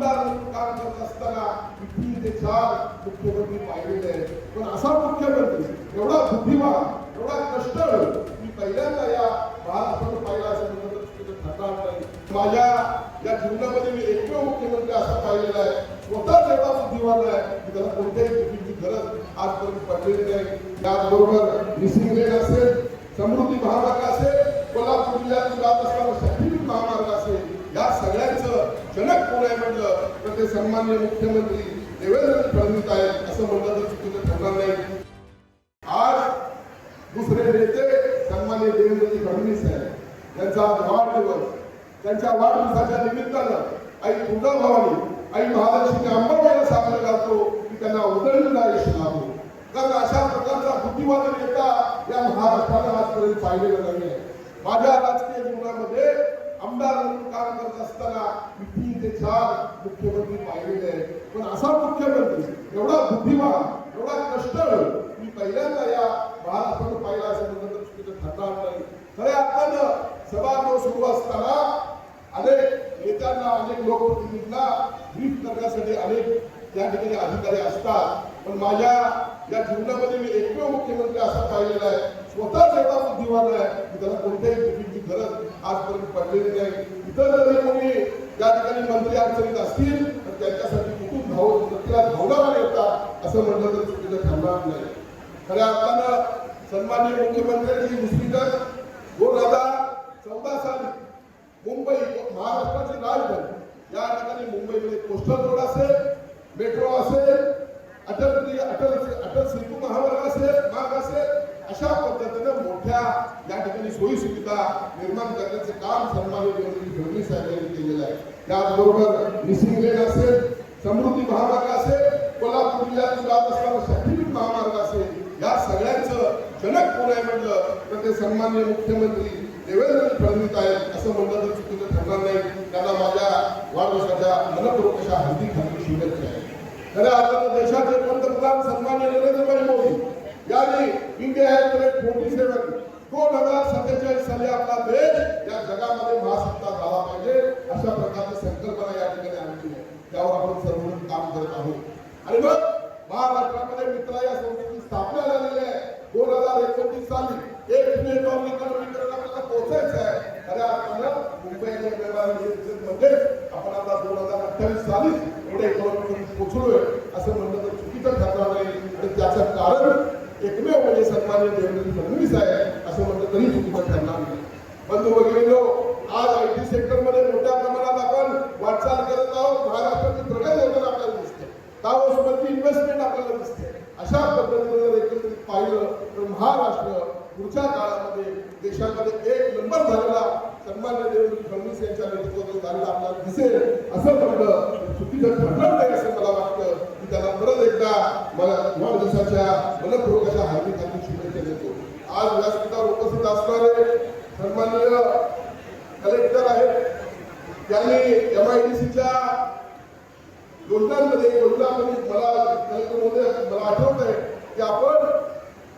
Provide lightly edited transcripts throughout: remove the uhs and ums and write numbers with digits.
आमदार म्हणून काम करत असताना मी 3 ते 4 मुख्यमंत्री पाहिलेले आहेत, पण असा मुख्यमंत्री एवढा बुद्धिमान एवढा कष्टाळू मी पहिल्यांदा या महाराष्ट्रात पाहिला असं म्हणलं तर ठरणार नाही. माझ्या या जीवनामध्ये मी एकमेव मुख्यमंत्री असा पाहिलेला आहे स्वतःच एवढा बुद्धिमान आहे की त्याला कोणत्याही गोष्टीची गरज आजपर्यंत पडलेली नाही. त्याचबरोबर मिसिंग लेन असेल, समृद्धी महामार्ग असेल, कोल्हापूर जिल्ह्यातून जात असताना शक्तिपीठ महामार्ग असेल, या सगळ्यांचं जनक कोण आहे म्हटलं तर ते सन्माननीय मुख्यमंत्री देवेंद्र फडणवीस आहेत असं म्हणलं तर चुकीचं ठरणार नाही. आज दुसरे नेते सन्माननीय देवेंद्र फडणवीस आहेत, त्यांचा वाढदिवस, त्यांच्या वाढदिवसाच्या निमित्तानं आई तुळजाभवानी, आई महालक्ष्मी अंबाबाईला साजरा करतो की त्यांना उदंड आयुष्य लाभो. कारण अशा प्रकारचा बुद्धिमान नेता या महाराष्ट्राला आजपर्यंत पाहिलेला नाहीये. माझ्या राजकीय जीवनामध्ये आमदार म्हणून काम करत असताना मी 3 ते 4 मुख्यमंत्री पाहिलेले आहेत, पण असा मुख्यमंत्री एवढा बुद्धिमान एवढा कष्टाळू मी पहिल्यांदा या महाराष्ट्रात पाहिला असं म्हणलं तर चुकीचं ठरणार नाही. खऱ्या अर्थानं सभागृह सुरू असताना अनेक नेत्यांना अनेक लोकप्रतिनिधींना ब्रीफ करण्यासाठी अनेक त्या ठिकाणी अधिकारी असतात, पण माझ्या या जीवनामध्ये मी एकमेव मुख्यमंत्री असा पाहिलेला आहे स्वतःच एवढा बुद्धिमान आहे की त्याला कोणत्याही गोष्टीची गरज आजपर्यंत पडलेली नाही. इतर जरी कोणी त्या ठिकाणी मंत्री अडचणीत असतील तर त्यांच्यासाठी कुठून धावणारा येतात असं म्हणलं तर चुकीचं ठरणार नाही. खऱ्या अर्थानं सन्माननीय मुख्यमंत्र्यांची दुसरी तर 2014 साली मुंबई महाराष्ट्राची राजधानी या ठिकाणी मुंबईमध्ये कोस्टल रोड असेल, मेट्रो असेल, अटल सेतू महामार्ग असेल, अशा पद्धतीनं मोठ्या या ठिकाणी सोयी सुविधा निर्माण करण्याचे काम सन्माननीय देवेंद्र फडणवीस साहेबांनी केलेलं आहे. त्याचबरोबर मिसिंग लेन असेल, समृद्धी महामार्ग असेल, कोल्हापूर जिल्ह्यातून जात असताना शक्तिपीठ महामार्ग असेल, या सगळ्यांचं जनक कोण आहे म्हटलं तर ते सन्माननीय मुख्यमंत्री देवेंद्र फडणवीस आहेत असं म्हणलं तर चुकीचं ठरणार नाही. त्यांना माझ्या वाढदिवसाच्या मनपूर्वक अशा हार्दिक शुभेच्छा आहेत. खऱ्या अर्थानं देशाचे पंतप्रधान सन्माननीय नरेंद्रभाई मोदी यांनी इंडिया हॅज ग्रेट 47 2047 साली आपला देश या जगामध्ये महासत्ता झाला पाहिजे अशा प्रकारची संकल्पना या ठिकाणी आणली आहे. त्यावर आपण सर्वजण काम करत आहोत आणि मग महाराष्ट्रामध्ये मित्र या संस्थेची स्थापना झालेली आहे. 2029 साली एक युनिफॉर्म इकॉनॉमीकडे आपल्याला पोहोचायचं आहे. खऱ्या अर्थानं मुंबईमध्ये आपण आता 2028 साली एवढे इकॉनॉमी पोहोचलोय असं म्हणलं तर चुकीचं ठरणार नाही. आणि त्याचं कारण एकमेव म्हणजे सन्माननीय देवेंद्र फडणवीस आहे असं म्हणलं तरी चुकीचं ठरणार नाही. बंधू भगिनींनो, आज आयटी सेक्टरमध्ये मोठ्या प्रमाणात आपण वाटचाल करत आहोत. महाराष्ट्राची प्रगती होताना आपल्याला दिसते, दावोसमध्ये इन्व्हेस्टमेंट आपल्याला दिसते. अशा पद्धतीने जर एकत्रित पाहिलं तर महाराष्ट्र पुढच्या काळामध्ये देशामध्ये 1 नंबर झालेला सन्माननीय देवेंद्र फडणवीस यांच्या नेतृत्वाखाली झालेला आपल्याला दिसेल असं म्हटलं चुकीचं ठरणार नाही असं मला वाटतं. की त्याला परत एकदा मला वाढदिवसाच्या मनपूर्वक अशा हार्दिक शुभेच्छा देतो. आज व्यासपीठावर उपस्थित असणारे सन्माननीय कलेक्टर आहेत, त्यांनी MIDCच्या योजनांमध्ये मला आठवत आहे की आपण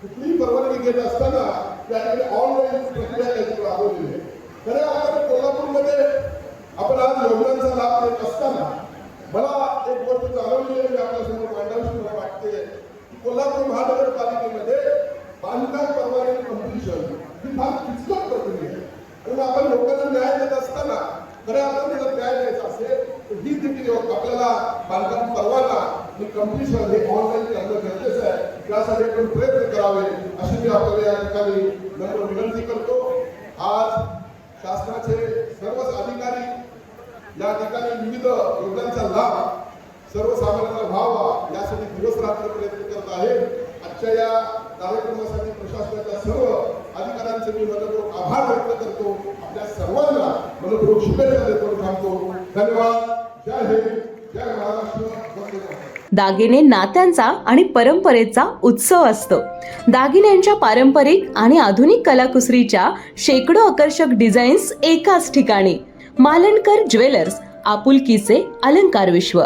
कुठलीही परवानगी घेत असताना त्यामध्ये ऑनलाईन प्रक्रिया राबवलेली आहे. खऱ्या अर्थाने कोल्हापूरमध्ये आपण आज योजनांचा लाभ देत असताना मला एक गोष्ट जाणवली आहे, मी आपल्यासमोर मांडावीशी मला वाटते की कोल्हापूर महानगरपालिकेमध्ये बांधकाम परवानगी कम्प्लिशन ही फार किचकट प्रक्रिया आहे. आणि आपण लोकांना न्याय देत असताना खऱ्या अर्थाने जर न्याय द्यायचा असेल तर ही देखील आपल्याला बांधकाम परवाना आणि कम्प्लिशन हे ऑनलाईन करणं गरजेचं आहे. त्यासाठी आपण प्रयत्न करावे अशी मी आपल्याला या ठिकाणी नम्र विनंती करतो. आज शासनाचे सर्वच अधिकारी या ठिकाणी विविध योजनांचा लाभ सर्वसामान्यांना व्हावा यासाठी दिवस रात्र प्रयत्न करत आहेत. आजच्या या कार्यक्रमासाठी प्रशासनाच्या सर्व अधिकाऱ्यांचे मी मनपूर्वक आभार व्यक्त करतो. आपल्या सर्वांना मनपूर्वक शुभेच्छा देतो. थांबतो. धन्यवाद. जय हिंद, जय महाराष्ट्र. वंदे मातरम. दागिने नात्यांचा आणि परंपरेचा उत्सव असतो. दागिन्यांच्या पारंपरिक आणि आधुनिक कलाकुसरीच्या शेकडो आकर्षक डिझाईन्स एकाच ठिकाणी. मालनकर ज्वेलर्स, आपुलकीचे अलंकार विश्व.